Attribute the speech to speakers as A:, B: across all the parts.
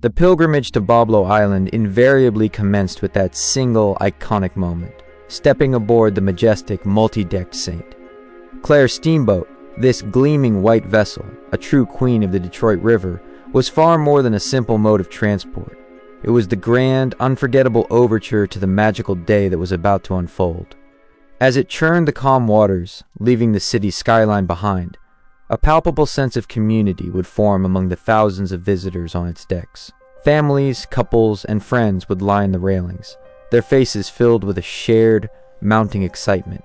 A: The pilgrimage to Boblo Island invariably commenced with that single iconic moment, stepping aboard the majestic multi-decked Saint. Claire's steamboat, this gleaming white vessel, a true queen of the Detroit River, was far more than a simple mode of transport. It was the grand, unforgettable overture to the magical day that was about to unfold. As it churned the calm waters, leaving the city's skyline behind, a palpable sense of community would form among the thousands of visitors on its decks. Families, couples, and friends would line the railings, their faces filled with a shared, mounting excitement,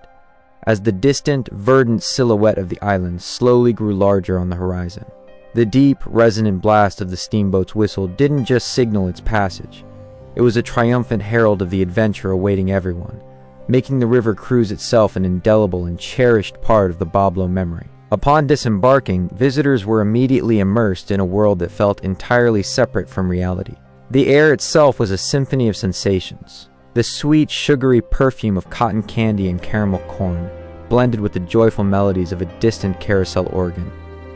A: as the distant, verdant silhouette of the island slowly grew larger on the horizon. The deep, resonant blast of the steamboat's whistle didn't just signal its passage. It was a triumphant herald of the adventure awaiting everyone, making the river cruise itself an indelible and cherished part of the Boblo memory. Upon disembarking, visitors were immediately immersed in a world that felt entirely separate from reality. The air itself was a symphony of sensations. The sweet, sugary perfume of cotton candy and caramel corn, blended with the joyful melodies of a distant carousel organ,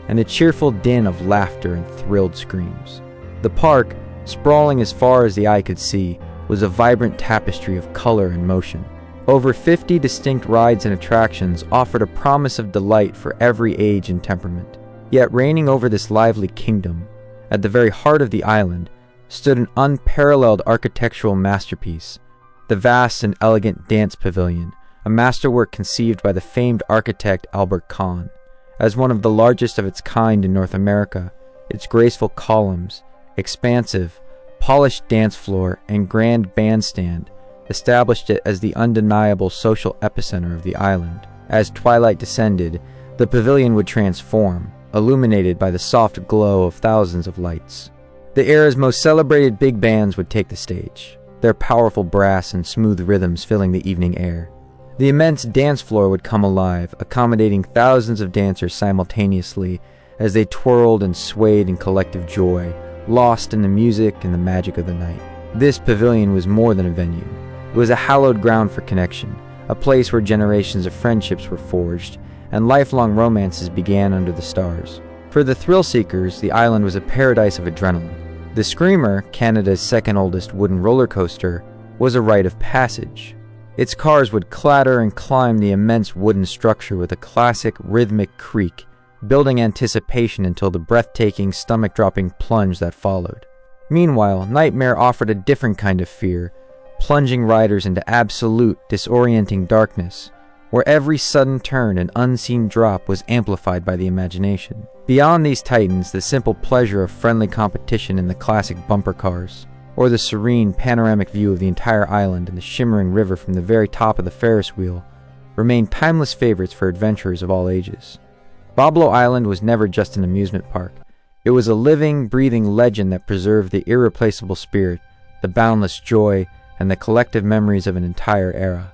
A: and the cheerful din of laughter and thrilled screams. The park, sprawling as far as the eye could see, was a vibrant tapestry of color and motion. Over 50 distinct rides and attractions offered a promise of delight for every age and temperament. Yet reigning over this lively kingdom, at the very heart of the island, stood an unparalleled architectural masterpiece, the vast and elegant dance pavilion, a masterwork conceived by the famed architect Albert Kahn. As one of the largest of its kind in North America, its graceful columns, expansive, polished dance floor, and grand bandstand established it as the undeniable social epicenter of the island. As twilight descended, the pavilion would transform, illuminated by the soft glow of thousands of lights. The era's most celebrated big bands would take the stage, their powerful brass and smooth rhythms filling the evening air. The immense dance floor would come alive, accommodating thousands of dancers simultaneously as they twirled and swayed in collective joy, lost in the music and the magic of the night. This pavilion was more than a venue. It was a hallowed ground for connection, a place where generations of friendships were forged and lifelong romances began under the stars. For the thrill-seekers, the island was a paradise of adrenaline. The Screamer, Canada's second oldest wooden roller coaster, was a rite of passage. Its cars would clatter and climb the immense wooden structure with a classic rhythmic creak, building anticipation until the breathtaking, stomach-dropping plunge that followed. Meanwhile, Nightmare offered a different kind of fear, plunging riders into absolute, disorienting darkness, where every sudden turn and unseen drop was amplified by the imagination. Beyond these titans, the simple pleasure of friendly competition in the classic bumper cars, or the serene, panoramic view of the entire island and the shimmering river from the very top of the Ferris wheel, remain timeless favorites for adventurers of all ages. Boblo Island was never just an amusement park. It was a living, breathing legend that preserved the irreplaceable spirit, the boundless joy, and the collective memories of an entire era.